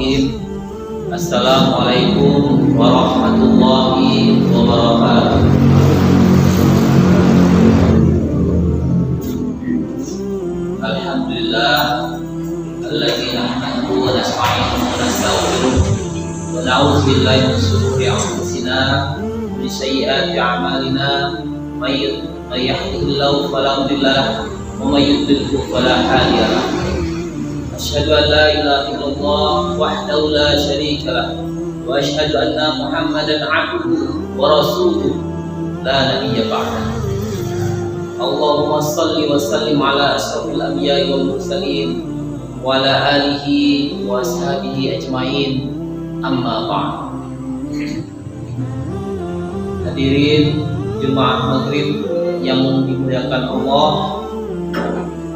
Bismillahirrahmanirrahim. Assalamualaikum warahmatullahi wabarakatuh. Alhamdulillah alladzi nahmaduhu wa nasta'inuhu wa nastaghfiruh wa na'udzu billahi min shururi anfusina wa min sayyiati a'malina may yahdihillahu fala mudilla lahu wa may yudlil fala hadiya lahu. Asyhadu an la ilaha illallah wahdahu la syarika lah wa asyhadu anna Muhammadan 'abduhu wa rasuluhu la nabiyya ba'dahu. Allahumma shalli wa sallim ala asyrafil anbiya'i wal mursalin wa ala alihi wa ashabihi ajmain, amma ba'd. Hadirin jemaah maghrib yang dimuliakan Allah,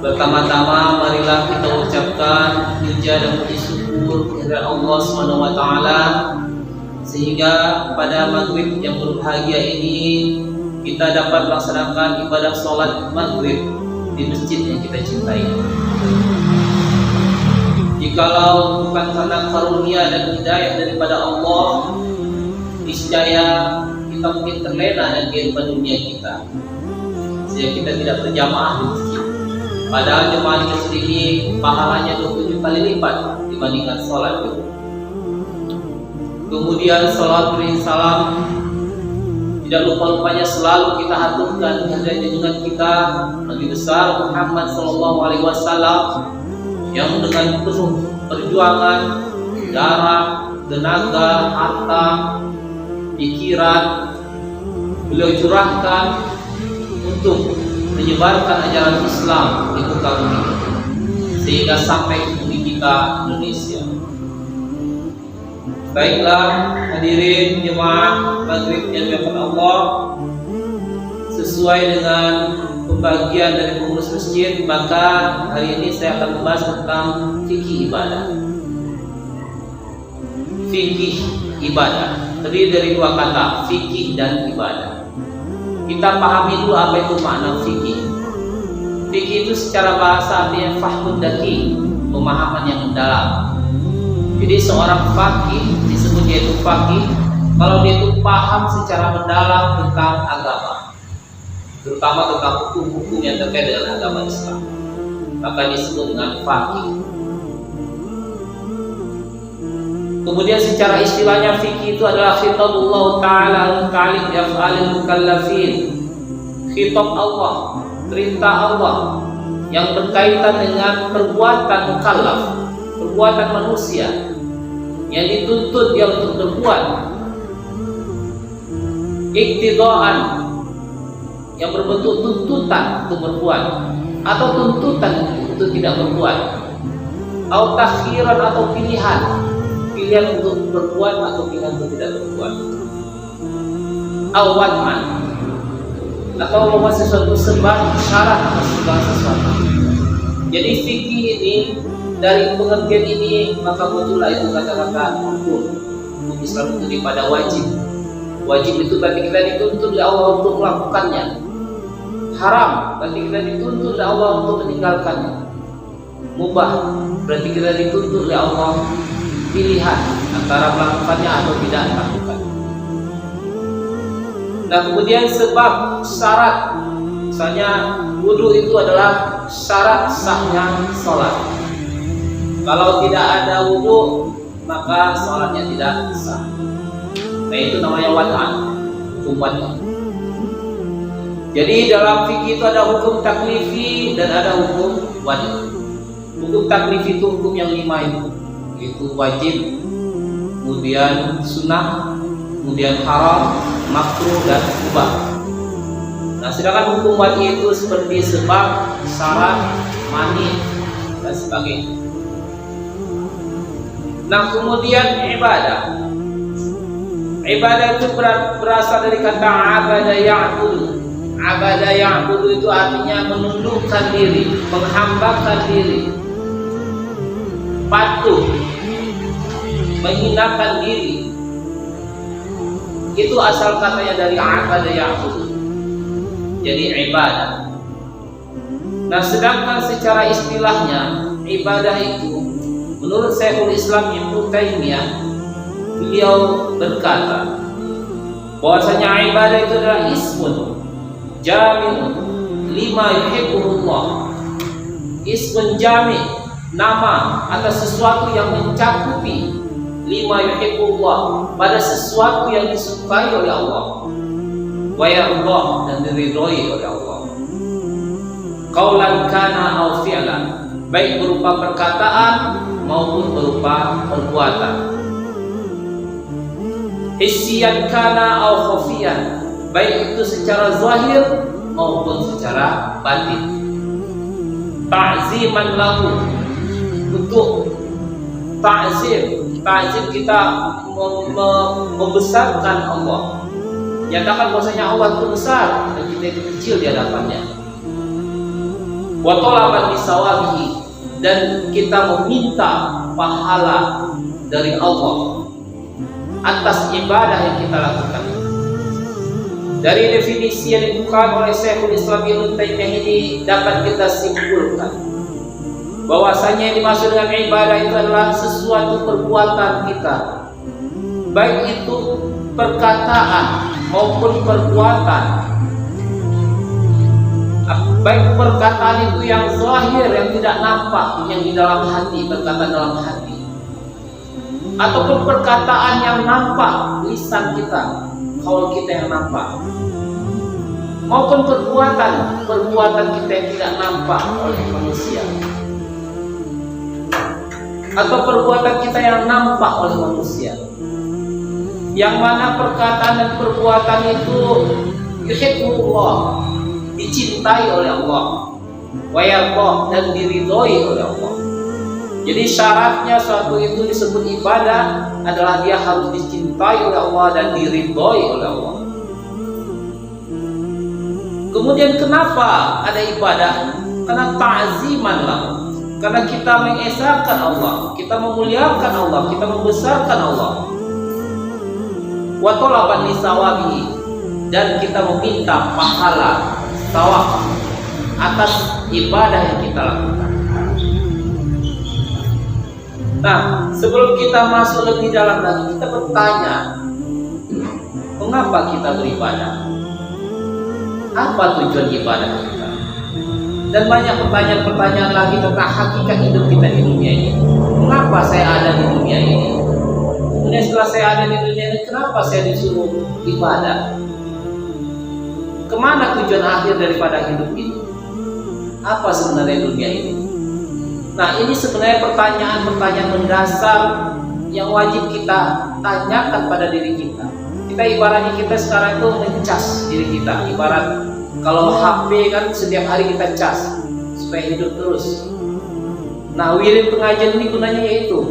pertama-tama marilah kita ucapkan puja dan puji syukur kepada Allah SWT, sehingga pada maghrib yang berbahagia ini kita dapat melaksanakan ibadah sholat maghrib di masjid yang kita cintai. Jikalau bukan karena karunia dan hidayah daripada Allah, niscaya kita mungkin terlena dengan kehidupan dunia kita, sehingga kita tidak berjamaah di masjid. Padahal jemaah di masjid ini pahalanya 27 kali lipat dibandingkan sholat itu. Kemudian sholat beri salam, tidak lupa-lupanya selalu kita haturkan kehadiran junjungan kita Nabi besar Muhammad SAW, yang dengan penuh perjuangan, darah, tenaga, harta, pikiran beliau curahkan untuk menyebarkan ajaran Islam di muka bumi sehingga sampai ke bumi kita Indonesia. Baiklah hadirin jemaah maghrib yang dimuliakan Allah, sesuai dengan pembagian dari pengurus masjid, maka hari ini saya akan membahas tentang fikih ibadah. Fikih ibadah terdiri dari dua kata, fikih dan ibadah. Kita pahami dulu apa itu makna fikih. Fikih itu secara bahasa artinya fahmun daqi, pemahaman yang mendalam. Jadi seorang faqih disebut dia itu faqih kalau dia itu paham secara mendalam tentang agama, terutama tentang hukum-hukum yang terkait dengan agama Islam, maka disebut dengan faqih. Kemudian secara istilahnya fikih itu adalah khitabullah ta'ala al-ta'lim yaf'alil mukallafin. Khitab Allah, perintah Allah yang berkaitan dengan perbuatan mukallaf, perbuatan manusia yang dituntut dia untuk berbuat, iktidaan yang berbentuk tuntutan untuk berbuat atau tuntutan untuk tidak berbuat, atau takhiran atau pilihan untuk berbuat atau pilihan untuk tidak berbuat, awatman atau membuat sesuatu sebab syarat atas segala sesuatu. Jadi fikih ini, dari pengertian ini maka muncullah itu kata-kata hukum. Hukum Islam itu daripada wajib. Wajib itu berarti kita dituntut oleh Allah untuk melakukannya. Haram berarti kita dituntut oleh Allah untuk meninggalkannya. Mubah berarti kita dituntut oleh Allah pilihan antara melakukannya atau tidak melakukan. Nah kemudian sebab syarat, misalnya wudu itu adalah syarat sahnya sholat. Kalau tidak ada wudu maka sholatnya tidak sah. Nah itu namanya wad'an, hukum wad'an. Jadi dalam fikih itu ada hukum taklifi dan ada hukum wad'an. Hukum taklifi itu hukum yang 5 itu wajib, kemudian sunnah, kemudian haram, makruh dan mubah. Nah sedangkan hukum wad'i itu seperti sebab, syarat, mani dan sebagainya. Nah kemudian ibadah. Ibadah itu berasal dari kata abada ya'budu. Abada ya'budu itu artinya menundukkan diri, menghambakan diri, patuh, menghinakan diri. Itu asal katanya dari abada ya'budu. Jadi ibadah. Nah sedangkan secara istilahnya ibadah itu Menurut Syekhul Islam Ibnu Taimiyah, beliau berkata bahwasanya ibadah itu adalah ismun jami'un lima yuhibbullah. Ismun jami', nama atas sesuatu yang mencakupi lima yuhibbullah, pada sesuatu yang disukai oleh Allah, wa yardah, dan diridhoi oleh Allah. Qaulan kana aw fi'lan, baik berupa perkataan maupun berupa perbuatan. Hissiyan kana aw khafiyan, baik itu secara zahir maupun secara batin. Ta'ziman lahu, untuk ta'zim kita membesarkan Allah, nyatakan bahwasanya Allah itu besar dan kita itu kecil di hadapannya. Wa talaban bisawabihi, dan kita meminta pahala dari Allah atas ibadah yang kita lakukan. Dari definisi yang dibuka oleh Syekhul Islam Ibnu Taimiyah ini dapat kita simpulkan bahwasanya yang dimaksud dengan ibadah itu adalah sesuatu perbuatan kita, baik itu perkataan maupun perbuatan. Baik perkataan itu yang zahir, yang tidak nampak, yang di dalam hati, perkataan dalam hati, ataupun perkataan yang nampak, lisan kita, kaul kita yang nampak, maupun perbuatan kita yang tidak nampak oleh manusia, atau perbuatan kita yang nampak oleh manusia, yang mana perkataan dan perbuatan itu yuhibbullah, dicintai oleh Allah, wa yardah, dan diridhoi oleh Allah. Jadi syaratnya suatu itu disebut ibadah adalah dia harus dicintai oleh Allah dan diridhoi oleh Allah. Kemudian kenapa ada ibadah? Karena ta'ziman lah, karena kita mengesahkan Allah, kita memuliakan Allah, kita membesarkan Allah. Wa talaban lisawabihi, dan kita meminta pahala tawaf atas ibadah yang kita lakukan. Nah, sebelum kita masuk lebih dalam lagi, kita bertanya, mengapa kita beribadah? Apa tujuan ibadah kita? Dan banyak pertanyaan-pertanyaan lagi tentang hakikat hidup kita di dunia ini. Mengapa saya ada di dunia ini? Kemudian setelah saya ada di dunia ini, kenapa saya disuruh ibadah? Kemana tujuan akhir daripada hidup ini? Apa sebenarnya dunia ini? Nah, ini sebenarnya pertanyaan-pertanyaan mendasar yang wajib kita tanyakan pada diri kita. Kita ibaratnya kita sekarang itu mencas diri kita. Ibarat kalau HP kan setiap hari kita cas supaya hidup terus. Nah, wirid pengajian ini gunanya yaitu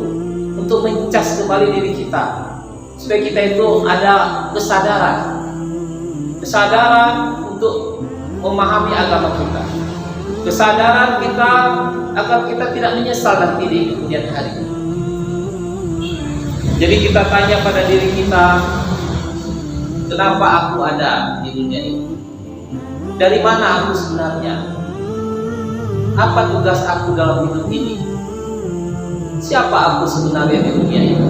untuk mencas kembali diri kita supaya kita itu ada kesadaran untuk memahami agama kita, kesadaran kita agar kita tidak menyesal nanti di kemudian hari. Jadi kita tanya pada diri kita, kenapa aku ada di dunia ini? Dari mana aku sebenarnya? Apa tugas aku dalam hidup ini? Siapa aku sebenarnya di dunia ini?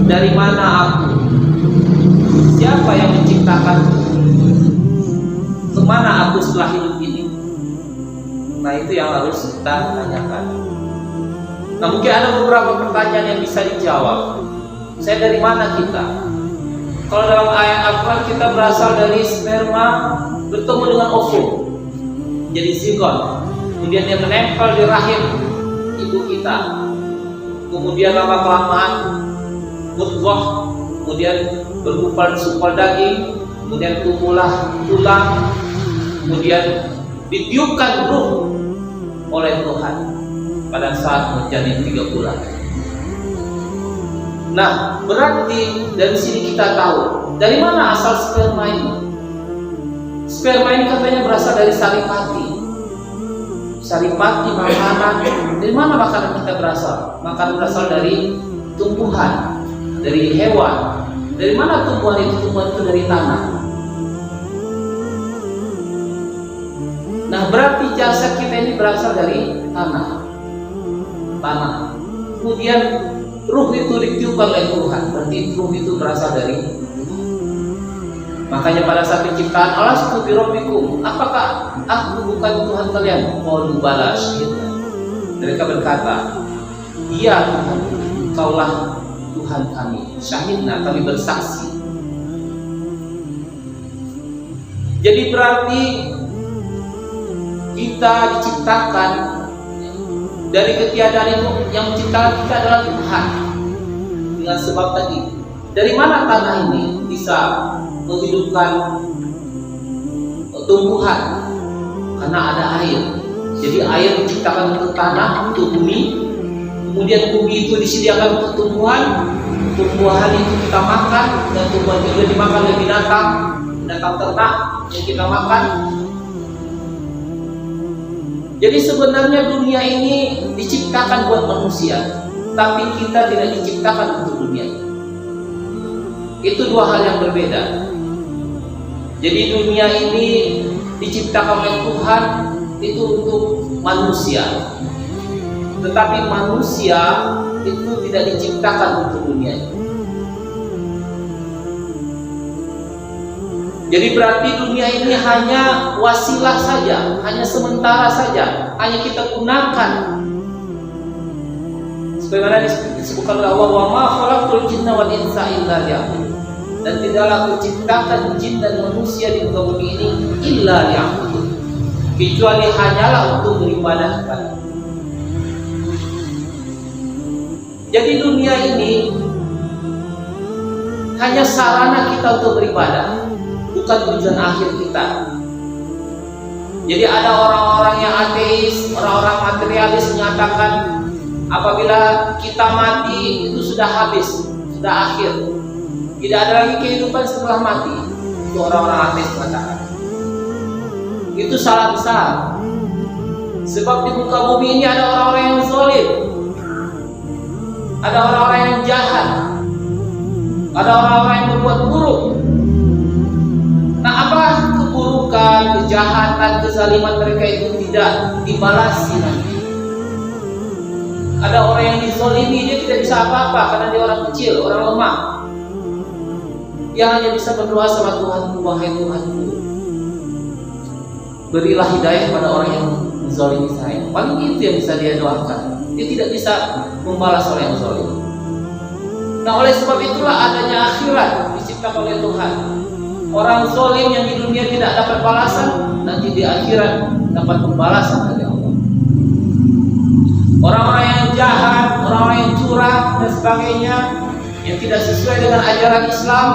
Dari mana aku? Siapa yang menciptakanku? Kemana aku setelah hidup ini? Nah, itu yang harus kita tanyakan. Nah, mungkin ada beberapa pertanyaan yang bisa dijawab. Saya dari mana kita? Kalau dalam ayat Al-Quran kita berasal dari sperma bertemu dengan ovum, jadi zigot. Kemudian dia menempel di rahim ibu kita. Kemudian lama-kelamaan mudghah, kemudian bergumpal supal daging, kemudian tumbuhlah tulang, kemudian ditiupkan ruh oleh Tuhan pada saat menjadi 3 bulan. Nah, berarti dari sini kita tahu dari mana asal sperma ini. Sperma ini katanya berasal dari saripati. Saripati makanan. Dari mana makanan kita berasal? Makanan berasal dari tumbuhan, dari hewan. Dari mana tumbuhan itu? Tumbuhan itu dari tanah. Nah, berarti jasad kita ini berasal dari tanah. tanah. Kemudian ruh itu ditiupkan oleh Tuhan, berarti ruh itu berasal dari Tuhan. Makanya pada saat penciptaan, alastu bi rabbikum, apakah aku bukan Tuhan kalian? Qalu bala syahidna. Mereka berkata, iya Tuhan, Engkaulah Tuhan kami. Syahidna, kami bersaksi. Jadi berarti kita diciptakan dari ketiadaan itu, yang menciptakan kita adalah Tuhan. Dengan sebab tadi, dari mana tanah ini bisa menghidupkan tumbuhan? Karena ada air. Jadi air diciptakan untuk tanah, untuk bumi. Kemudian bumi itu disediakan untuk tumbuhan. Tumbuhan itu kita makan, dan tumbuhan itu dimakan oleh binatang ternak yang kita makan. Jadi sebenarnya dunia ini diciptakan buat manusia, tapi kita tidak diciptakan untuk dunia. Itu dua hal yang berbeda. Jadi dunia ini diciptakan oleh Tuhan itu untuk manusia, tetapi manusia itu tidak diciptakan untuk dunia. Jadi berarti dunia ini hanya wasilah saja, hanya sementara saja, hanya kita gunakan. Sebagaimana disebutkan oleh Allah, wa ma khalaqtul jinna wal insa illa liya'budun. Dan tidaklah aku ciptakan jin dan manusia di muka bumi ini illa liya'budun, kecuali hanyalah untuk beribadah kepada. Jadi dunia ini hanya sarana kita untuk beribadah, bukan tujuan akhir kita. Jadi ada orang-orang yang ateis, orang-orang materialis menyatakan apabila kita mati itu sudah habis, sudah akhir, tidak ada lagi kehidupan setelah mati. Itu orang-orang ateis mengatakan. Itu salah besar. Sebab di muka bumi ini ada orang-orang yang zalim, ada orang-orang yang jahat, ada orang-orang yang berbuat buruk. Nah, apa keburukan, kejahatan, kezaliman mereka itu tidak dibalasi nanti? Ada orang yang dizalimi, dia tidak bisa apa-apa karena dia orang kecil, orang lemah. Dia hanya bisa berdoa sama Tuhan, wahai Tuhanku, berilah hidayah pada orang yang menzalimi saya. Paling itu yang bisa dia doakan. Dia tidak bisa membalas orang yang zalim. Nah, oleh sebab itulah adanya akhirat diciptakan oleh Tuhan. Orang zalim yang di dunia tidak dapat balasan, nanti di akhirat dapat pembalasan dari Allah. Orang-orang yang jahat, orang-orang yang curang dan sebagainya, yang tidak sesuai dengan ajaran Islam,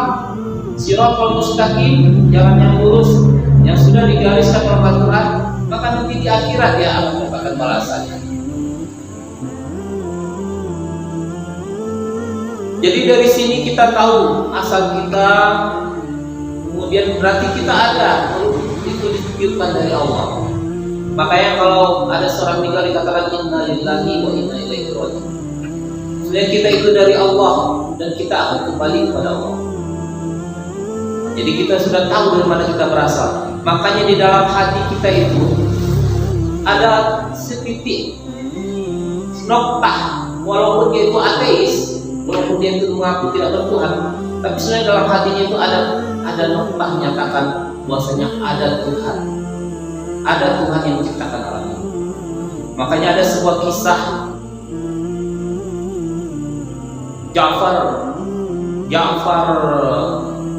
Shiratal Mustaqim, jalan yang lurus, yang sudah digariskan oleh Al-Quran, maka nanti di akhirat dia akan mendapatkan balasannya. Jadi dari sini kita tahu asal kita, kemudian berarti kita ada, itu dititipkan dari Allah. Makanya kalau ada seorang meninggal dikatakan inna lillahi wa inna ilaihi raji'un. Sebenarnya kita itu dari Allah dan kita akan kembali kepada Allah. Jadi kita sudah tahu dari mana kita berasal. Makanya di dalam hati kita itu ada setitik noktah, walaupun dia itu ateis, walaupun dia itu mengaku tidak bertuhan, tapi sebenarnya dalam hatinya itu ada noktah menyatakan bahwasanya ada Tuhan yang menciptakan alam ini. Makanya ada sebuah kisah Ja'far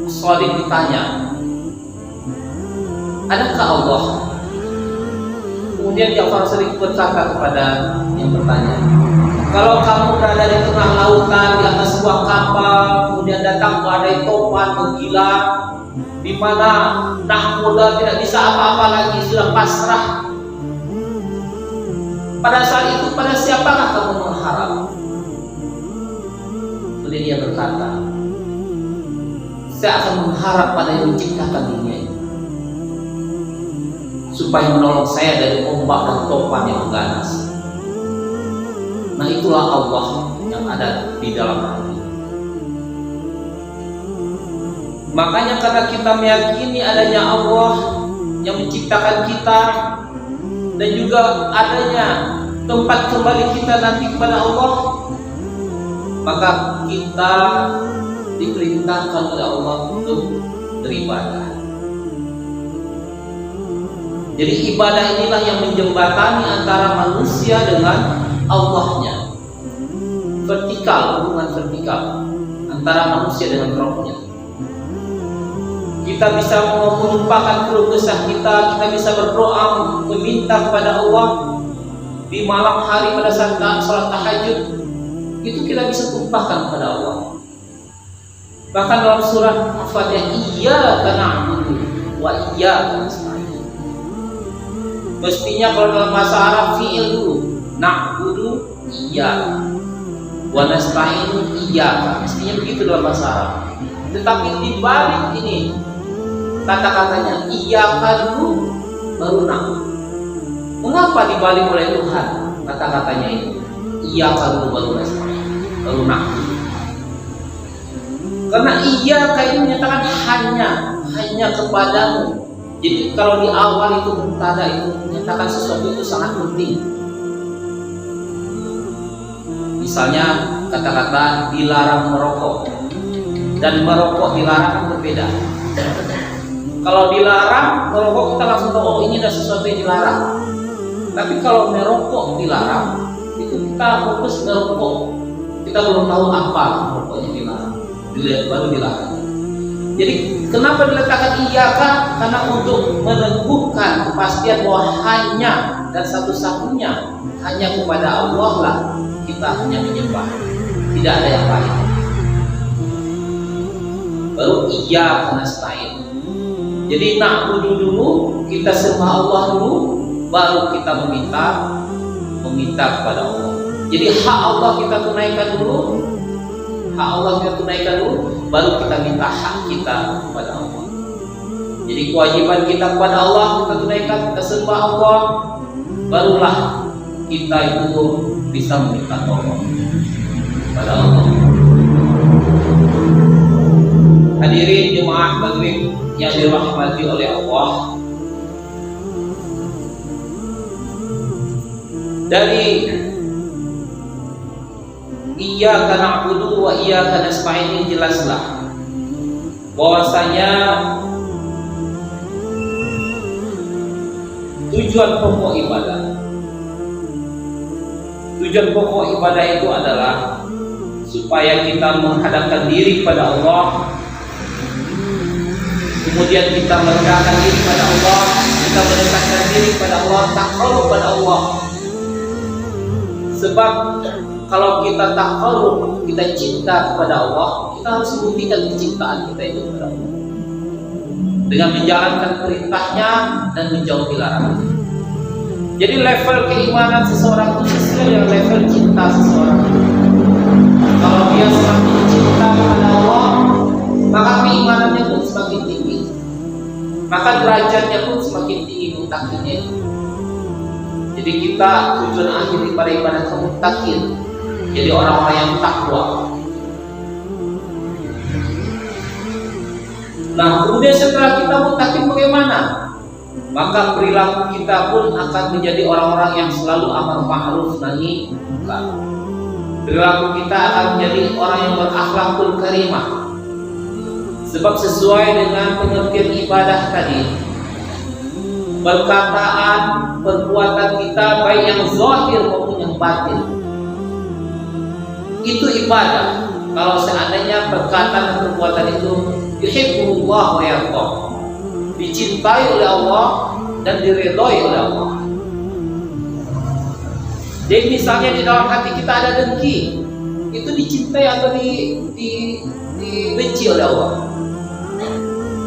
Shadiq ditanya, adakah Allah? Kemudian Ja'far Shadiq berkata kepada yang bertanya, kalau kamu berada di tengah lautan di atas sebuah kapal, kemudian datang badai topan menggila, di mana nahkoda tidak bisa apa-apa lagi, sudah pasrah. Pada saat itu, pada siapakah kamu mengharap? Kemudian dia berkata, saya akan mengharap pada yang menciptakan dunia ini, supaya menolong saya dari ombak dan topan yang mengganas. Nah, itulah Allah yang ada di dalam hati. Makanya karena kita meyakini adanya Allah yang menciptakan kita, dan juga adanya tempat kembali kita nanti kepada Allah, maka kita diperintahkan oleh Allah untuk beribadah. Jadi ibadah inilah yang menjembatani antara manusia dengan Allahnya. Vertikal, hubungan vertikal antara manusia dengan Rabb-nya. Kita bisa melupakan keluh kesah kita bisa berdoa meminta kepada Allah di malam hari pada saat salat tahajud. Itu kita bisa tumpahkan kepada Allah. Bahkan dalam surah Al-Fatihah, iyyaka na'budu wa iyyaka nasta'in. Mestinya kalau dalam bahasa Arab fi'il dulu, na'budu iyyaka wa nasta'in iyyaka. Mestinya begitu dalam bahasa Arab. Tetapi di balik ini kata-katanya iyyaka dulu baru na'budu. Mengapa dibalik oleh Tuhan kata-katanya itu? Iyyaka dulu baru nasta'in, baru na'budu. Karena iyyaka ini menyatakan hanya kepadamu. Jadi kalau di awal itu mubtada itu menyatakan sesuatu itu sangat penting. Misalnya kata-kata dilarang merokok dan merokok dilarang berbeda. Kalau dilarang merokok kita langsung tahu oh ini adalah sesuatu yang dilarang. Tapi kalau merokok dilarang itu kita fokus merokok, kita belum tahu apa rokoknya dilarang, dilihat baru dilarang. Jadi kenapa diletakkan iyyaka? Karena untuk meneguhkan kepastian bahwa hanya dan satu-satunya hanya kepada Allah lah kita hanya menyembah, tidak ada yang lain. Baru iyyaka nasta'in. Jadi na'budu dulu, kita sembah Allah dulu, baru kita meminta kepada Allah. Jadi hak Allah kita tunaikan dulu, baru kita minta hak kita kepada Allah. Jadi kewajiban kita kepada Allah kita tunaikan, kita sembah Allah, barulah kita itu bisa meminta tolong kepada Allah. Hadirin jemaah maghrib yang dirahmati oleh Allah, dari iyyaka na'budu wa iyyaka nasta'in ini jelaslah bahwasanya tujuan pokok ibadah itu adalah supaya kita menghadapkan diri kepada Allah, kemudian kita merendahkan diri kepada Allah, kita mendekatkan diri kepada Allah, taqarrub kepada Allah. Sebab kalau kita taqarrub, kita cinta kepada Allah, kita harus membuktikan kecintaan kita itu kepada Allah dengan menjalankan perintahnya dan menjauhi larangan. Jadi level keimanan seseorang itu sesuai dengan level cinta seseorang. Kalau dia semakin cinta kepada Allah, maka keimanannya pun semakin tinggi, maka derajatnya pun semakin tinggi mutaqinya itu. Jadi kita tujuan akhir daripada ibadah muttaqin, jadi orang-orang yang takwa. Nah, kemudian setelah kita muttaqin bagaimana? Maka perilaku kita pun akan menjadi orang-orang yang selalu amar ma'ruf nahi munkar. Perilaku kita akan menjadi orang yang berakhlakul karimah. Sebab sesuai dengan pengertian ibadah tadi, perkataan, perbuatan kita baik yang zahir maupun yang batin itu ibadah. Kalau seandainya perkataan dan perbuatan itu yuhibbullah wa yarda, dicintai oleh Allah dan diridhai oleh Allah. Jadi misalnya di dalam hati kita ada dengki, itu dicintai atau dibenci oleh Allah?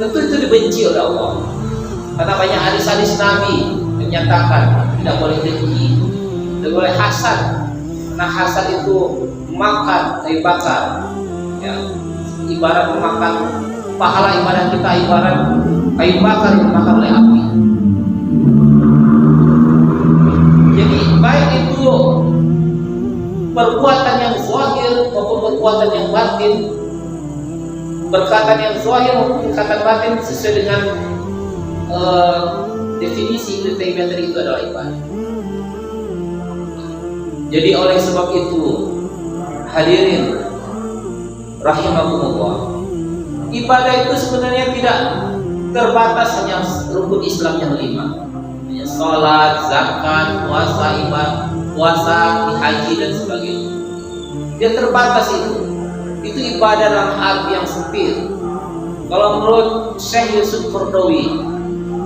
Tentu itu dibenci oleh Allah. Karena banyak hadis-hadis Nabi menyatakan tidak boleh dengki, tidak boleh hasad. Karena hasad itu makan kayu bakar, ya, ibarat memakan pahala ibadah kita, ibarat kayu bakar yang dimakan oleh api. Jadi baik itu perbuatan yang zahir maupun perbuatan yang batin, perkataan yang zahir maupun perkataan batin sesuai dengan definisi Ibnu Taimiyah tadi itu adalah ibadah. Jadi oleh sebab itu, hadirin rahimakumullah, ibadah itu sebenarnya tidak terbatas hanya rukun Islam yang 5, hanya sholat, zakat, puasa, puasa, haji dan sebagainya. Dia terbatas itu ibadah dalam arti yang sempit. Kalau menurut Syekh Yusuf Qaradawi,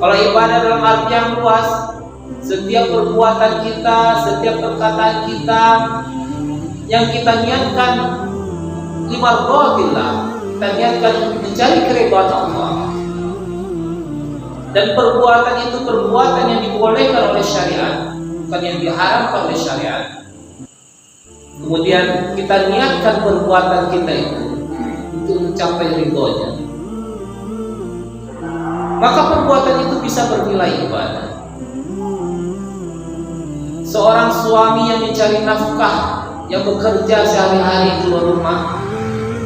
kalau ibadah dalam arti yang luas, setiap perbuatan kita, setiap perkataan kita yang kita niatkan limardatillah, kita niatkan mencari keridhaan Allah, dan perbuatan itu perbuatan yang dibolehkan oleh syariat, bukan yang diharamkan oleh syariat. Kemudian kita niatkan perbuatan kita itu untuk mencapai ridhonya, maka perbuatan itu bisa bernilai ibadah. Seorang suami yang mencari nafkah, yang bekerja sehari-hari keluar rumah,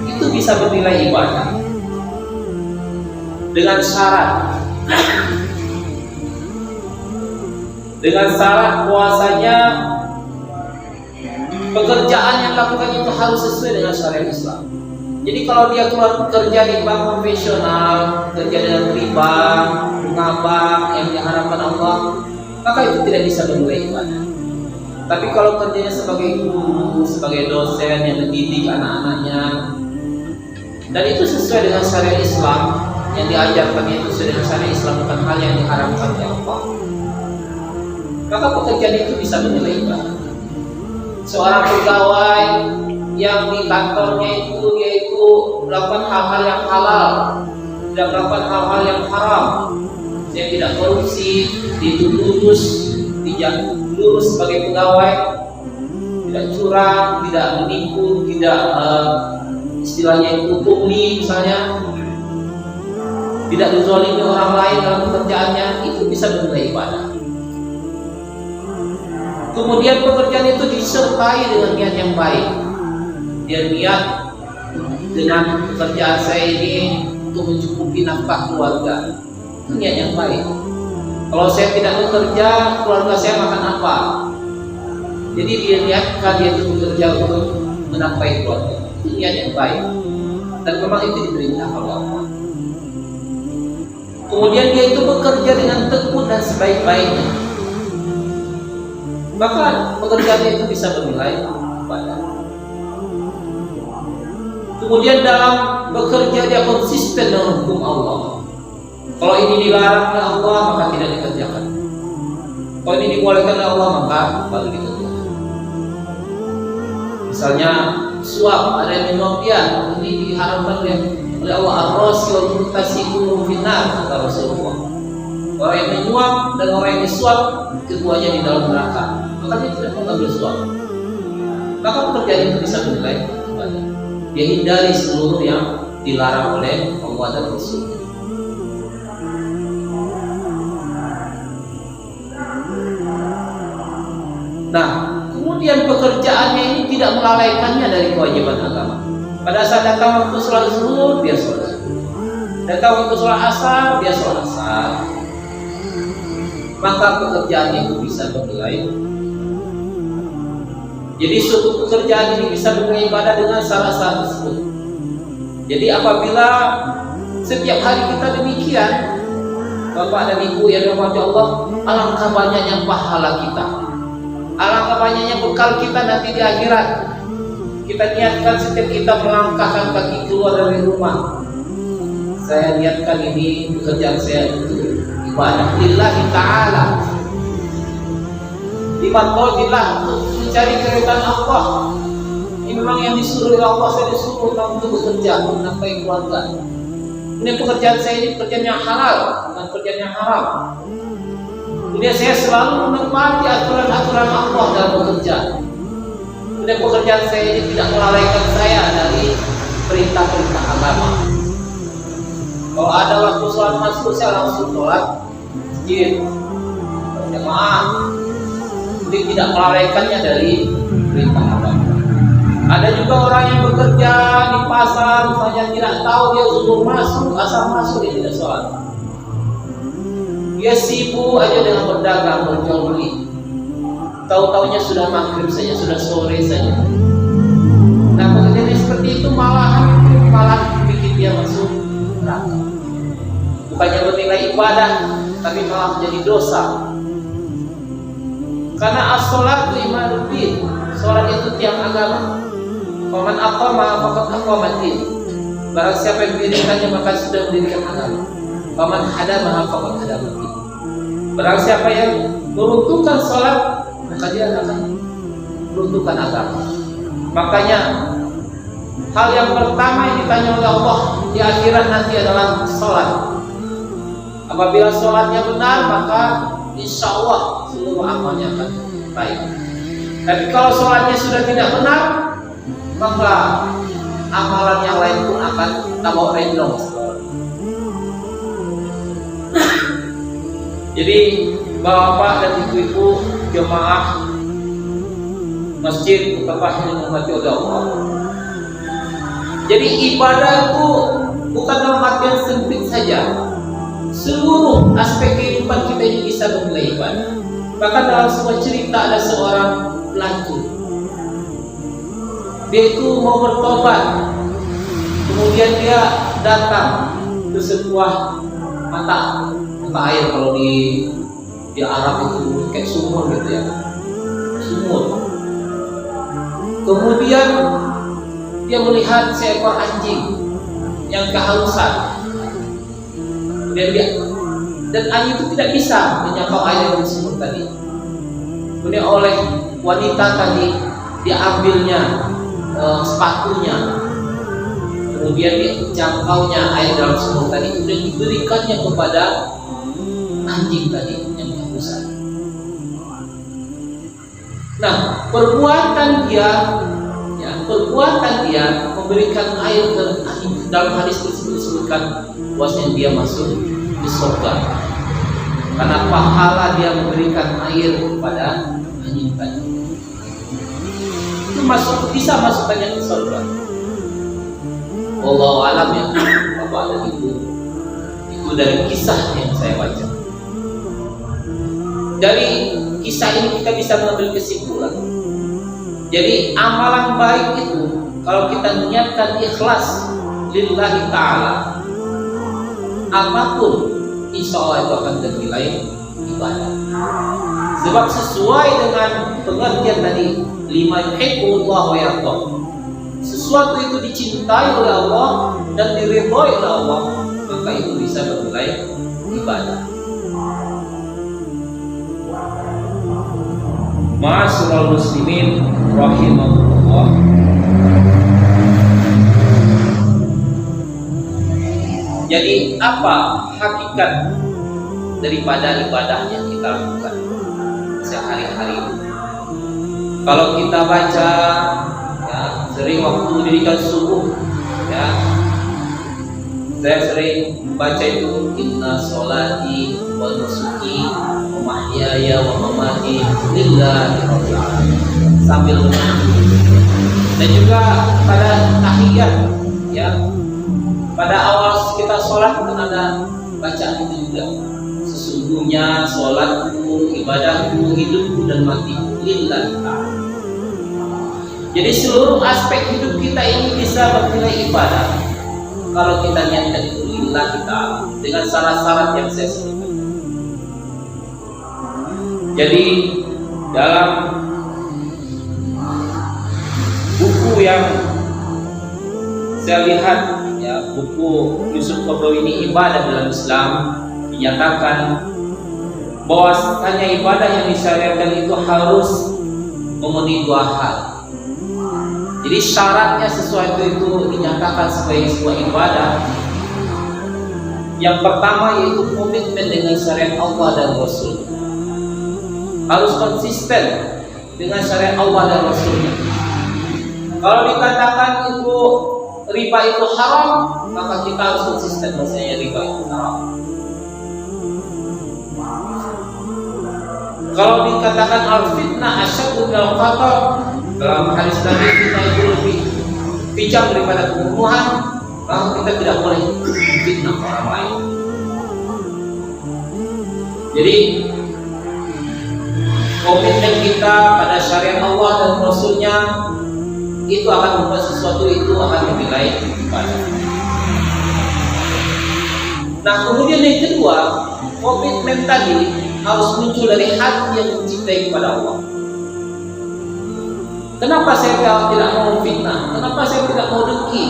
itu bisa bernilai ibadah dengan syarat puasanya, pekerjaan yang lakukan itu harus sesuai dengan syariat Islam. Jadi kalau dia keluar bekerja di bank konvensional, kerja dengan riba, bunga bank yang diharapkan Allah, maka itu tidak bisa bernilai ibadah. Tapi kalau kerjanya sebagai guru, sebagai dosen yang mendidik anak-anaknya, dan itu sesuai dengan syariat Islam, yang diajarkan itu sesuai dengan syariat Islam, bukan hal yang diharamkan oleh Allah, maka pekerjaan itu bisa bernilai ibadah. Seorang pegawai yang di kantornya itu yaitu melakukan hal-hal yang halal, tidak melakukan hal-hal yang haram, dia tidak korupsi, itu lurus sebagai pegawai, tidak curang, tidak menipu, tidak istilahnya itu pungli misalnya, tidak dizalimi orang lain dalam pekerjaannya, itu bisa bernilai ibadah. Kemudian pekerjaan itu disertai dengan niat yang baik. Dia niat dengan pekerjaan saya ini untuk mencukupi nafkah keluarga, itu niat yang baik. Kalau saya tidak bekerja, keluarga saya makan apa? Jadi dia niatkan dia itu bekerja untuk menafkahi keluarga, itu niat yang baik, dan memang itu diperintah oleh Allah. Kemudian dia itu bekerja dengan tekun dan sebaik-baiknya, maka pekerjaannya itu bisa bernilai ibadah. Kemudian dalam bekerja dia konsisten dengan hukum Allah. Kalau ini dilarang oleh Allah, maka tidak dikerjakan. Kalau ini dibolehkan oleh Allah, maka baru dikerjakan. Misalnya suap, ada yang menyuap dia, ini diharamkan oleh Allah. Ar-rasi wal muhtasibu finnar, kata Rasulullah. Orang yang menyuap dan orang yang disuap, keduanya di dalam neraka, maka dia tidak mengambil suap. Maka pekerjaan itu bisa bernilai ibadah. Dia hindari seluruh yang dilarang oleh Allah dan Rasul. Nah, kemudian pekerjaannya ini tidak melalaikannya dari kewajiban agama. Pada saat datang waktu sholat zuhur, dia sholat zuhur. Datang waktu sholat asar, dia sholat asar. Maka pekerjaannya itu bisa bernilai. Jadi suatu pekerjaan ini bisa bernilai ibadah dengan syarat-syarat tersebut. Jadi apabila setiap hari kita demikian, Bapak dan Ibu yang dirahmati Allah, alangkah banyaknya pahala kita, alangkah banyaknya bekal kita nanti di akhirat. Kita niatkan setiap kita melangkahkan kaki keluar dari rumah, saya niatkan ini pekerjaan saya itu ibadah lillahi ta'ala, limadzatillah, untuk mencari keridhaan Allah. Ini memang yang disuruh oleh Allah, saya disuruh untuk bekerja, untuk menafkahi keluarga. Ini pekerjaan saya ini pekerjaan yang halal, bukan pekerjaan yang haram. Kemudian saya selalu menepati aturan-aturan Allah dalam bekerja. Kemudian pekerjaan saya ini tidak melalaikan saya dari perintah-perintah agama. Kalau ada waktu sholat masuk, saya langsung sholat masjid berjamaah. Jadi tidak melalaikannya dari perintah agama. Ada juga orang yang bekerja di pasar, misalnya tidak tahu dia zuhur masuk, asar masuk, dia tidak sholat. Dia sibuk aja dengan berdagang, berjual beli. tahu-taunya sudah maghrib saja, sudah sore saja. Nah, kejadian seperti itu malah bikin dia masuk neraka. Bukannya bernilai ibadah, tapi malah menjadi dosa. Karena as-sholatu imaduddin, sholat itu tiang agama. Faman aqama faqad aqamaddin. Barang siapa yang mendirikannya maka sudah mendirikan agama. Faman hadamaha faqad hadamaddin. Barang siapa yang meruntuhkan sholat, maka dia akan meruntuhkan agama. Makanya hal yang pertama yang ditanya oleh Allah di akhirat nanti adalah sholat. Apabila sholatnya benar, maka insya Allah seluruh amalnya akan baik. Tapi kalau sholatnya sudah tidak benar, maka amalan yang lain pun akan tambah rendong. Jadi bapak dan ibu-ibu jemaah masjid betapa yang dimati oleh Allah. Jadi ibadah itu bukan dalam artian sempit saja. Seluruh aspek kehidupan kita ini bisa bernilai ibadah. Bahkan dalam sebuah cerita ada seorang pelacur. Dia itu mau bertobat. Kemudian dia datang ke sebuah mata air, kalau di Arab itu kayak sumur gitu ya. Sumur. Kemudian dia melihat seekor anjing yang kehausan. Dan anjing itu tidak bisa menyangkau air dari sumur tadi. Kemudian oleh wanita tadi diambilnya sepatunya, kemudian dijangkaunya air dalam sumur tadi, kemudian diberikannya kepada anjing tadi yang kehausan. Nah, perbuatan dia memberikan air ke anjing. Dalam hadis tersebut disebutkan bahwasanya dia masuk di surga karena pahala dia memberikan air kepada anjing tadi. Itu bisa masukkannya ke surga. Wallahu alam ya, Bapak dan Ibu. Itu dari kisah yang saya baca. Dari kisah ini kita bisa mengambil kesimpulan. Jadi amalan baik itu kalau kita niatkan ikhlas lillahi ta'ala, apapun insya Allah itu akan bernilai ibadah. Sebab sesuai dengan pengertian tadi, lima yuhibbullah wa yardah. Sesuatu itu dicintai oleh Allah dan diridhoi oleh Allah, maka itu bisa bernilai ibadah. Ma'asyiral muslimin rahimahullah. Jadi apa hakikat daripada ibadah yang kita lakukan sehari-hari? Kalau kita baca ya, sering waktu dirikan subuh ya, saya sering baca itu inna sholati wa nusuki wa mahyaya wa mamati lillahi rabbil alamin sambil menyanyi. Dan juga pada tahiyat ya, pada awal kita sholat kan ada bacaan itu juga. Sesungguhnya sholatku, ibadahku, hidupku dan matiku lillahi ta'ala. Jadi seluruh aspek hidup kita ini bisa bernilai ibadah kalau kita niatkan itu lillahi ta'ala dengan syarat-syarat yang saya sebutkan. Jadi dalam buku yang saya lihat ya, buku Yusuf Qaradawi ini ibadah dalam Islam, dinyatakan bahwasanya ibadah yang disyariatkan itu harus memenuhi dua hal. Jadi syaratnya sesuatu itu dinyatakan sebagai sebuah ibadah. Yang pertama yaitu komitmen dengan syariat Allah dan Rasul. Harus konsisten dengan syariat Allah dan Rasulnya. Kalau dikatakan itu riba itu haram, maka kita harus konsisten bahwasanya riba itu haram. Kalau dikatakan al-fitnah asyaddu minal qatl, dalam hadis Nabi fitnah itu lebih bijak daripada pembunuhan, maka kita tidak boleh fitnah orang lain. Jadi komitmen kita pada syariat Allah dan Rasulnya itu akan membuat sesuatu itu akan dinilai ibadah. Nah, kemudian yang kedua, komitmen tadi harus muncul dari hati yang mencintai kepada Allah. Kenapa saya tidak mau fitnah? Kenapa saya tidak mau dengki?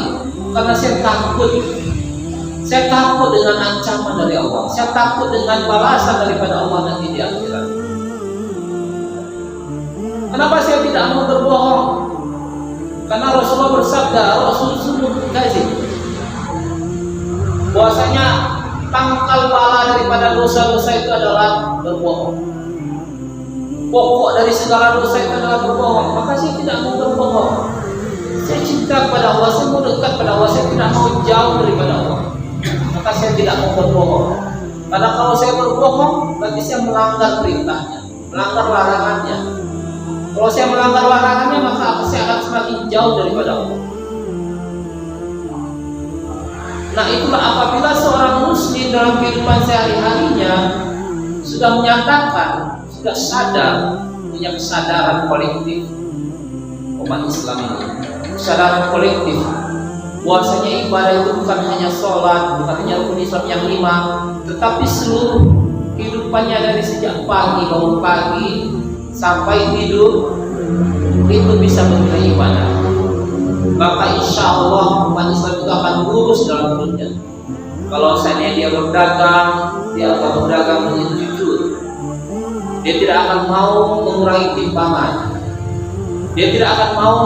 Karena saya takut. Saya takut dengan ancaman dari Allah. Saya takut dengan balasan daripada Allah nanti di akhirat. Kenapa saya tidak mau berbohong? Karena Rasulullah bersabda, Rasul sumul kadzib, bahwasanya pangkal bala daripada dosa-dosa itu adalah berbohong. Pokok dari segala dosa itu adalah berbohong. Maka saya tidak mau berbohong. Saya cinta kepada Allah, saya mau dekat pada Allah, saya tidak mau jauh daripada Allah. Maka saya tidak mau berbohong. Karena kalau saya berbohong, berarti saya melanggar perintahnya, melanggar larangannya. Kalau saya melanggar larangannya, maka saya akan semakin jauh daripada Allah. Nah, itulah apabila seorang muslim dalam kehidupan sehari-harinya sudah menyatakan, sudah sadar, punya kesadaran kolektif umat Islam ini, kesadaran kolektif bahwasanya ibadah itu bukan hanya sholat, bukan hanya rukun Islam yang 5, tetapi seluruh kehidupannya dari sejak pagi, bangun pagi sampai tidur itu bisa menjadi ibadah. Maka insya Allah umat Islam itu akan lurus dalam hidupnya. Kalau seandainya dia berdagang, dia akan berdagang dengan jujur. Dia tidak akan mau mengurangi timbangan. Dia tidak akan mau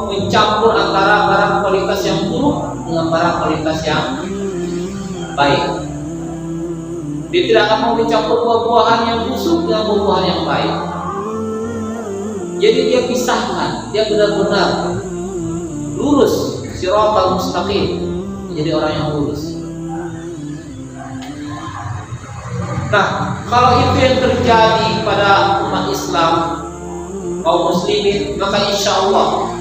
mencampur antara barang kualitas yang buruk dengan barang kualitas yang baik. Dia tidak akan mau mencampur buah-buahan yang busuk dengan buah-buahan yang baik. Jadi dia pisahkan, dia benar-benar lurus, siratal mustaqim, menjadi orang yang lurus. Nah, kalau itu yang terjadi pada umat Islam, kaum muslimin, maka insya Allah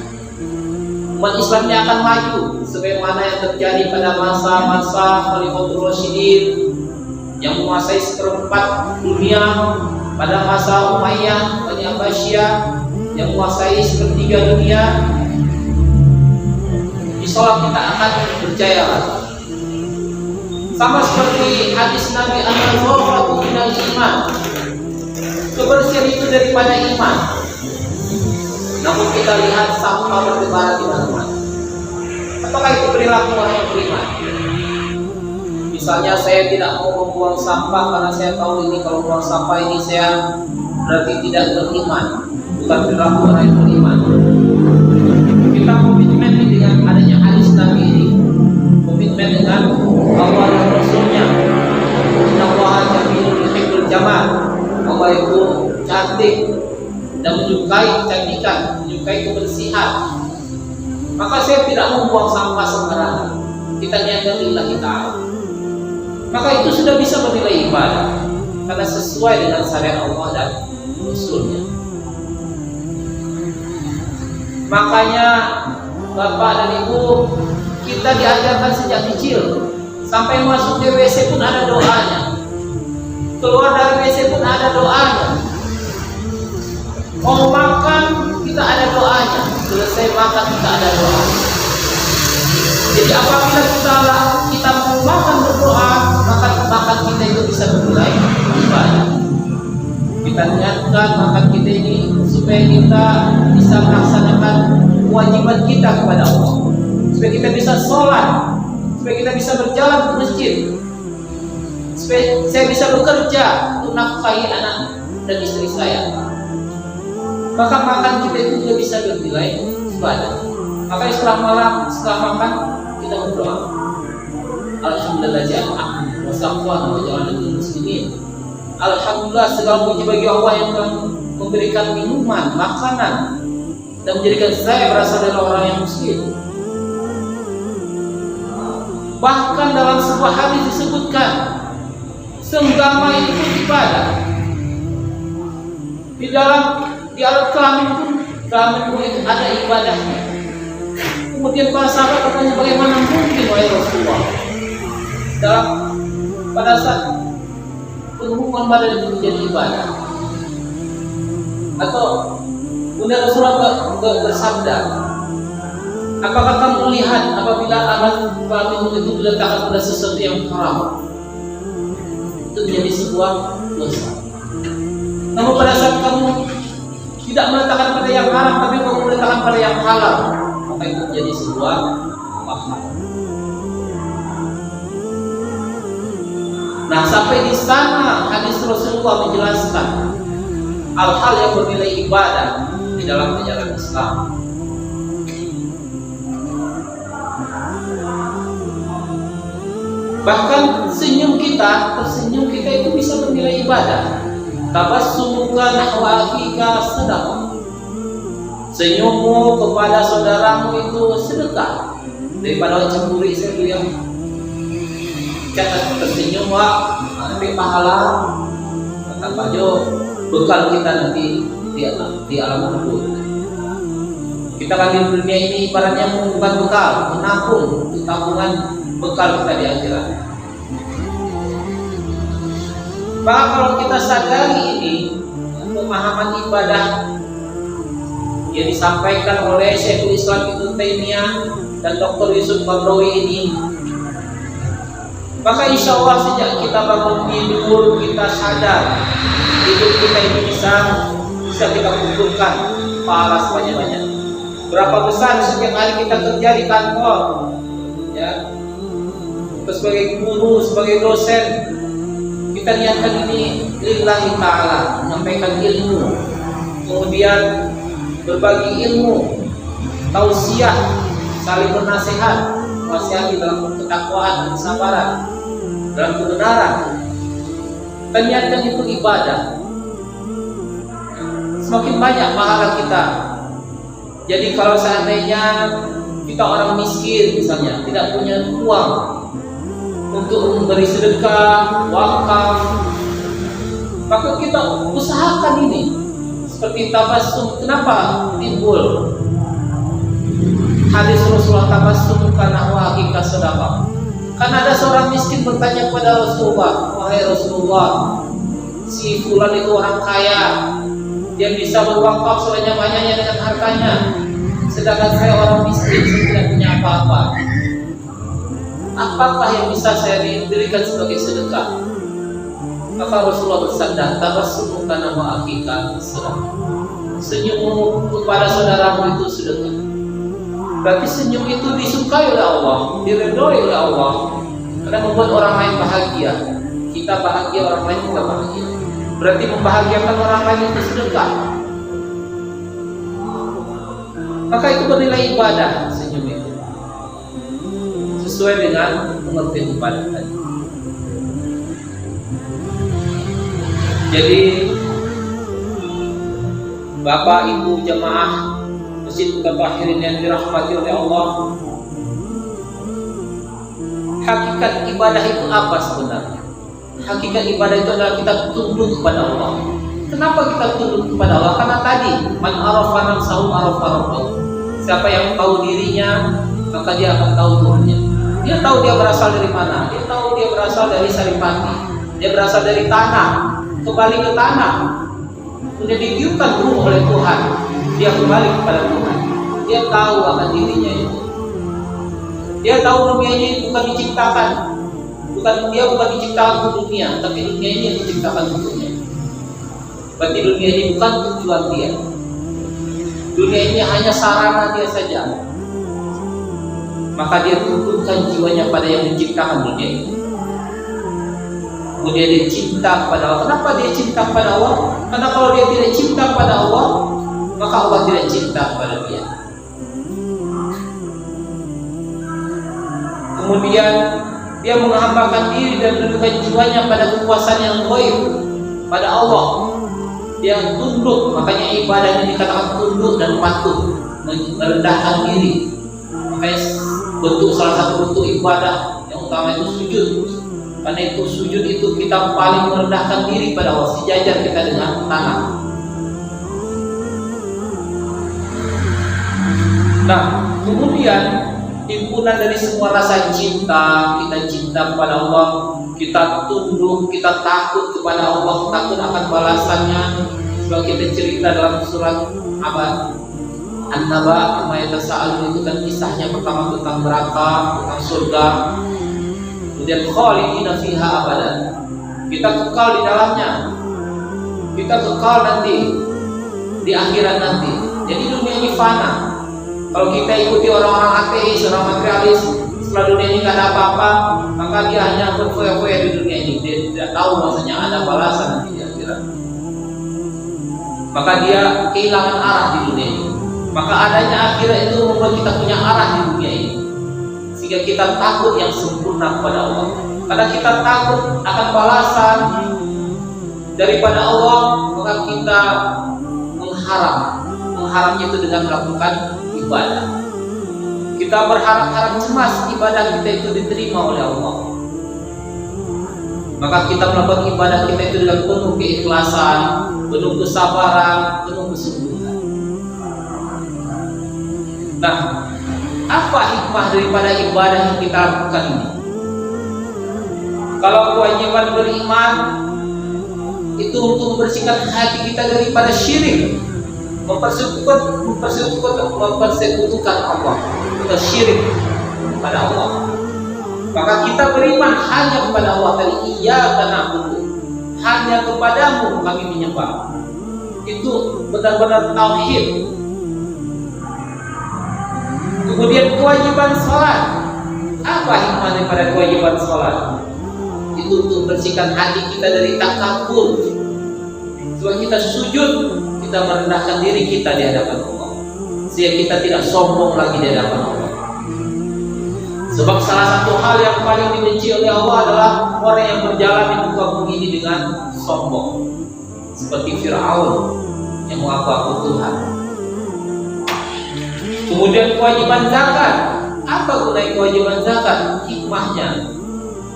umat Islamnya akan maju sebagaimana yang terjadi pada masa-masa Khalifatul Rasyidin yang menguasai seperempat dunia, pada masa Umayyah, Bani Abbasiyah yang menguasai sepertiga dunia. Insyaallah kita akan berjaya lagi. Sama seperti hadis Nabi an-nazafatu minal iman, kebersihan itu daripada iman. Namun kita lihat sampah bertebaran di mana-mana. Apakah itu perilaku orang yang beriman? Misalnya saya tidak mau membuang sampah karena saya tahu ini kalau buang sampah ini saya berarti tidak beriman. Bukan perilaku orang yang beriman. Kita komitmen dengan adanya hadis Nabi ini, komitmen dengan Allah dan Rasulnya. Inna Allaha jamilun yuhibbul jamal. Allah itu cantik dan menyukai kecantikan, menyukai kebersihan. Maka saya tidak membuang sampah sembarangan. Kita niatkan lillahi ta'ala. Maka itu sudah bisa menilai ibadah karena sesuai dengan syariat Allah dan Rasulnya. Makanya Bapak dan Ibu, kita diajarkan sejak kecil sampai masuk ke WC pun ada doanya, keluar dari WC pun ada doanya, mau makan kita ada doanya, selesai makan kita ada doa. Jadi apabila kita mau makan berdoa, maka makan kita itu bisa bernilai ibadah. Kita niatkan makan kita ini supaya kita bisa melaksanakan kewajiban kita kepada Allah, supaya kita bisa sholat, supaya kita bisa berjalan ke masjid, supaya saya bisa bekerja untuk nafkahi anak dan istri saya. Maka makan kita itu juga bisa bernilai ibadah. Maka setelah makan kita berdoa, Alhamdulillah wasaqwana wa ja'alna minal muslimin. Alhamdulillah segala puji bagi Allah yang telah memberikan minuman, makanan dan menjadikan saya berasal dari orang yang muslim. Bahkan dalam sebuah hadis disebutkan senggama itu pun ibadah. Di alat kelamin pun itu ada ibadahnya. Kemudian para sahabat bertanya, bagaimana mungkin wahai Rasulullah pada saat penghubungan badan itu menjadi ibadah? Atau kemudian Rasulullah bersabda, apakah kamu lihat apabila amal kamu itu diletakkan pada sesuatu yang haram, itu menjadi sebuah dosa. Namun pada saat kamu tidak meletakkan pada yang haram, tapi kamu meletakkan pada yang halal, maka itu menjadi sebuah pahala. Nah, sampai di sana hadis Rasulullah menjelaskan hal-hal yang bernilai ibadah di dalam ajaran Islam. Bahkan senyum kita, tersenyum kita itu bisa bernilai ibadah. Tabassumuka nahwa akhika sedekah. Senyummu kepada saudaramu itu sedekah. Daripada cemburu saya yang kata tersenyum wah, tapi pahala kata Pak Jo, bekal kita nanti di alam kubur. Kita kan di dunia ini ibaratnya bukan bekal, menabung untuk tabungan bekal kita di akhirat. Maka kalau kita sadari ini pemahaman ibadah yang disampaikan oleh Syekhul Islam Ibnu Taimiyah dan Dr. Yusuf Qaradawi ini, maka insya Allah sejak kita bangun tidur kita sadar hidup kita ini bisa kita kumpulkan pahala sebanyak-banyak. Berapa besar setiap hari kita kerja di kantor, ya, sebagai guru, sebagai dosen, kita niatkan ini lillahi ta'ala, menyampaikan ilmu, kemudian berbagi ilmu, tausiah, saling bernasihat, wasiyati dalam ketakwaan dan kesabaran, dalam kebenaran. Kita niatkan itu ibadah. Semakin banyak pahala kita. Jadi kalau seandainya kita orang miskin misalnya, tidak punya uang untuk memberi sedekah, wakaf, maka kita usahakan ini. Seperti tabassum, kenapa timbul hadis Rasulullah tabassum karena hakika sedekah? Karena ada seorang miskin bertanya kepada Rasulullah, wahai Rasulullah, si fulan itu orang kaya, dia bisa berwakaf sebanyak-banyaknya dengan hartanya, sedangkan saya orang miskin, saya tidak punya apa-apa. Apakah yang bisa saya diberikan sebagai sedekah? Maka Rasulullah bersabda, tabassum kana wa akika sedekah. Senyummu kepada saudaramu itu sedekah. Berarti senyum itu disukai oleh Allah, diridhoi oleh Allah, karena membuat orang lain bahagia. Kita bahagia, orang lain juga bahagia. Berarti membahagiakan orang lain itu sedekah. Maka itu bernilai ibadah senyum itu, sesuai dengan pengertian ibadah tadi. Jadi Bapak Ibu jemaah Masjid Mutabahirin yang dirahmati oleh Allah, hakikat ibadah itu apa sebenarnya? Hakikat ibadah itu adalah kita tunduk kepada Allah. Kenapa kita tunduk kepada Allah? Karena tadi man arafa nafsahu arafa rabbahu. Siapa yang tahu dirinya, maka dia akan tahu Tuhannya. Dia tahu dia berasal dari mana. Dia tahu dia berasal dari saripati. Dia berasal dari tanah. Kembali ke tanah. Sudah ditiupkan ruh oleh Tuhan. Dia kembali kepada Tuhan. Dia tahu akan dirinya itu. Dia tahu dunia ini bukan diciptakan. Dia bukan diciptakan untuk dunia, tapi dunia ini yang diciptakan untuknya. Berarti dunia ini bukan tujuan dia. Dunia ini hanya sarana dia saja. Maka dia tundukkan jiwanya pada yang menciptakan dunia ini. Kemudian dia cinta kepada Allah. Kenapa dia cinta kepada Allah? Karena kalau dia tidak cinta kepada Allah, maka Allah tidak cinta kepada dia. Kemudian dia menghambakan diri dan menundukkan jiwanya pada kekuasaan yang ghaib, pada Allah. Dia tunduk, makanya ibadah ini dikatakan tunduk dan patuh, merendahkan diri. Makanya salah satu bentuk ibadah yang utama itu sujud. Karena itu sujud itu kita paling merendahkan diri pada Allah, sejajar kita dengan tanah. Nah, kemudian himpunan dari semua rasa cinta, kita cinta kepada Allah, kita tunduk, kita takut kepada Allah, takut akan balasannya, Sebab kita cerita dalam surat apa An-Naba, Mayat Sa'al itu kan kisahnya pertama tentang neraka, tentang surga. Kemudian khalidina fiha abadan. Kita kekal di dalamnya. Kita kekal nanti di akhirat nanti. Jadi dunia ini fana. Kalau kita ikuti orang-orang ateis, orang materialis, setelah dunia ini nggak ada apa-apa, maka dia hanya berfoya-foya di dunia ini. Dia tidak tahu bahwasanya ada balasan nanti di akhirat. Maka dia kehilangan arah di dunia ini. Maka adanya akhirat itu membuat kita punya arah di dunia ini, sehingga kita takut yang sempurna kepada Allah. Karena kita takut akan balasan daripada Allah, maka kita mengharapnya itu dengan melakukan ibadah. Kita berharap-harap cemas ibadah kita itu diterima oleh Allah. Maka kita melakukan ibadah kita itu dengan penuh keikhlasan, penuh kesabaran, penuh kesungguhan. Nah, apa hikmah daripada ibadah yang kita lakukan ini? Kalau kewajiban beriman itu untuk membersihkan hati kita daripada syirik, mempersekutukan Allah, atau syirik kepada Allah. Maka kita beriman hanya kepada Allah tadi, iyyaka na'budu, hanya kepadamu kami menyembah. Itu benar-benar tauhid. Kemudian kewajiban sholat, apa hikmah daripada kewajiban sholat? Itu untuk bersihkan hati kita dari takabur. Sebab kita sujud, kita merendahkan diri kita di hadapan Allah, sehingga kita tidak sombong lagi di hadapan Allah. Sebab salah satu hal yang paling dibenci oleh Allah adalah orang yang berjalan di muka bumi ini dengan sombong, seperti Fir'aun yang mengaku-ngaku Tuhan. Kemudian kewajiban zakat, apa gunanya kewajiban zakat? Hikmahnya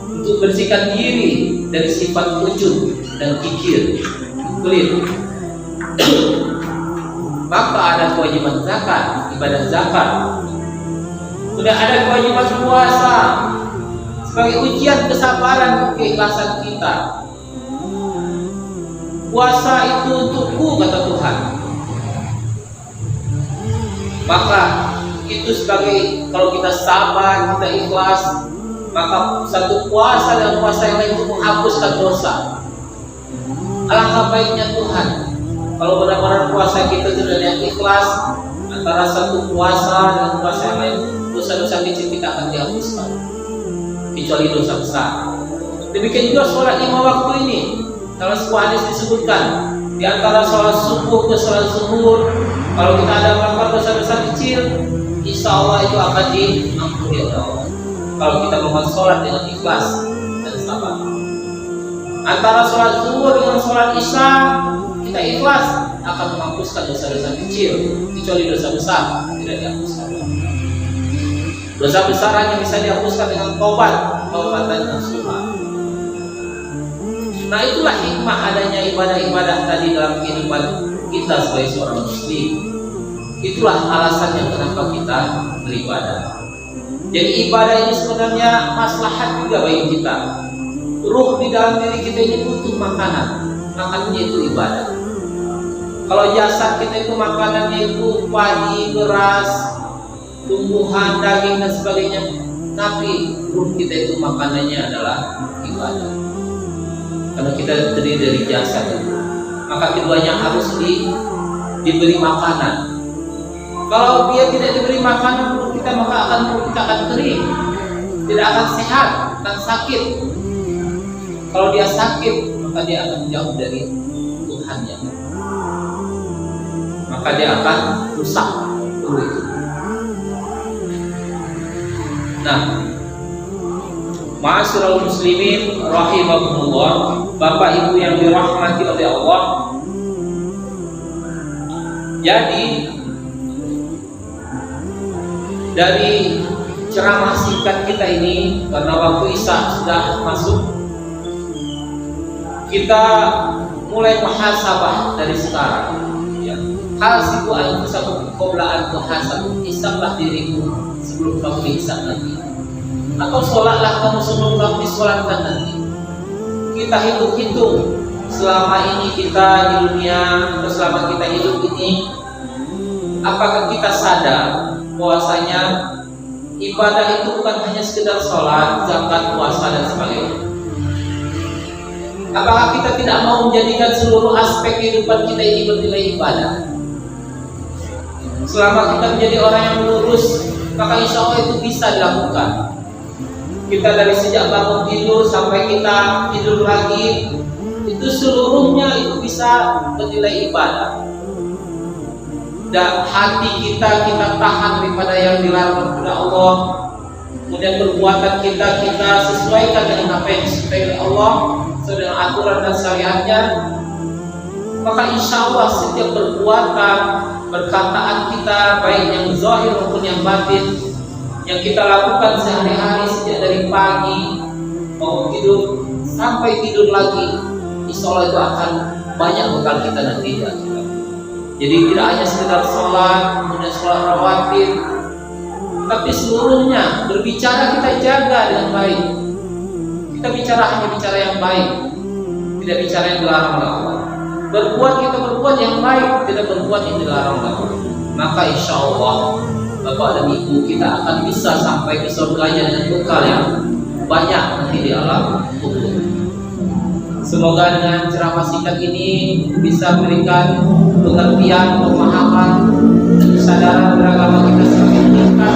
untuk bersihkan diri dari sifat ujub dan kikir, pelit. Maka ada kewajiban zakat, ibadah zakat. Sudah ada kewajiban puasa sebagai ujian kesabaran dan keikhlasan kita. Puasa itu untukku, kata Tuhan. Maka itu sebagai, kalau kita sabar, kita ikhlas, maka satu puasa dan puasa yang lain itu menghapuskan dosa. Alangkah baiknya Tuhan kalau benar-benar puasa kita sudah yang ikhlas, antara satu puasa dan puasa yang lain, dosa-dosa kecil kita akan dihapuskan, kecuali dosa besar. Demikian juga sholat 5 waktu ini. Dalam sebuah hadis disebutkan, di antara sholat subuh ke sholat zuhur, kalau kita ada melakukan dosa-dosa kecil, insya Allah itu akan diampuni oleh Allah. Kalau kita melakukan sholat dengan ikhlas dan sabar. Antara sholat zuhur dengan sholat isya, kita ikhlas, akan menghapuskan dosa-dosa kecil, kecuali dosa besar tidak dihapuskan. Dosa besar hanya bisa dihapuskan dengan taubat dan nasuha. Nah, itulah hikmah adanya ibadah-ibadah tadi dalam kehidupan kita sebagai seorang muslim. Itulah alasannya kenapa kita beribadah. Jadi ibadah ini sebenarnya maslahat juga bagi kita. Ruh di dalam diri kita ini butuh makanan. Makanannya itu ibadah. Kalau jasad kita itu makanannya itu padi, beras, tumbuhan, daging dan sebagainya, tapi ruh kita itu makanannya adalah ibadah. Karena kita terdiri dari jasad, maka keduanya harus diberi makanan. Kalau dia tidak diberi makanan perut kita, maka perut kita akan kering, tidak akan sehat, akan sakit. Kalau dia sakit, maka dia akan jauh dari Tuhannya, maka dia akan rusak perut itu. Nah, ma'asyiral muslimin rahimakumullah, Bapak Ibu yang dirahmati oleh Allah. Jadi dari ceramah singkat kita ini, karena waktu isya sudah masuk, kita mulai muhasabah dari sekarang, ya. Hasibu anfusakum qabla an tuhasabu, hisablah dirimu sebelum kamu dihisab nanti. Atau sholatlah kamu sebelum kamu disolatkan nanti. Kita hitung-hitung selama ini kita di dunia, selama kita hidup ini, apakah kita sadar bahwasanya ibadah itu bukan hanya sekedar sholat, zakat, puasa dan sebagainya? Apakah kita tidak mau menjadikan seluruh aspek kehidupan kita ini bernilai ibadah? Selama kita menjadi orang yang lurus, maka insya Allah itu bisa dilakukan. Kita dari sejak bangun tidur sampai kita tidur lagi, itu seluruhnya itu bisa bernilai ibadah. Dan hati kita tahan daripada yang dilarang oleh Allah. Kemudian perbuatan kita sesuaikan dengan apa yang disukai oleh Allah, sesuai dengan aturan dan syariatnya. Maka insya Allah setiap perbuatan, perkataan kita, baik yang zahir maupun yang batin, yang kita lakukan sehari-hari sejak dari pagi mau tidur sampai tidur lagi, insya Allah itu akan banyak bekal kita nantinya. Jadi tidak hanya sekedar sholat, kemudian sholat rawatib, tapi seluruhnya berbicara kita jaga dengan baik. Kita bicara hanya bicara yang baik, tidak bicara yang dilarang oleh Allah. Berbuat kita berbuat yang baik, tidak berbuat yang dilarang oleh Allah. Maka insya Allah Bapak dan Ibu kita akan bisa sampai ke surganya dengan bekal yang banyak nanti di alam kubur. Semoga dengan ceramah singkat ini bisa memberikan pengertian, pemahaman, dan kesadaran beragama kita semakin meningkat.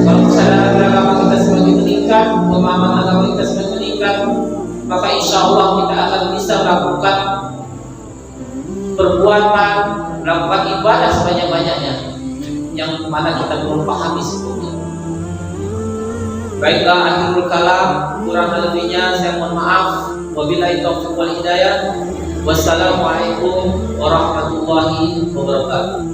Kalau kesadaran beragama kita semakin meningkat, pemahaman agama kita semakin meningkat, maka insya Allah kita akan bisa melakukan perbuatan, melakukan ibadah sebanyak-banyaknya yang mana kita belum pahami sebelumnya. Baiklah, akhirul kalam, kurang lebihnya saya mohon maaf. Wabillahi taufiq wal hidayah. Wassalamualaikum warahmatullahi wabarakatuh.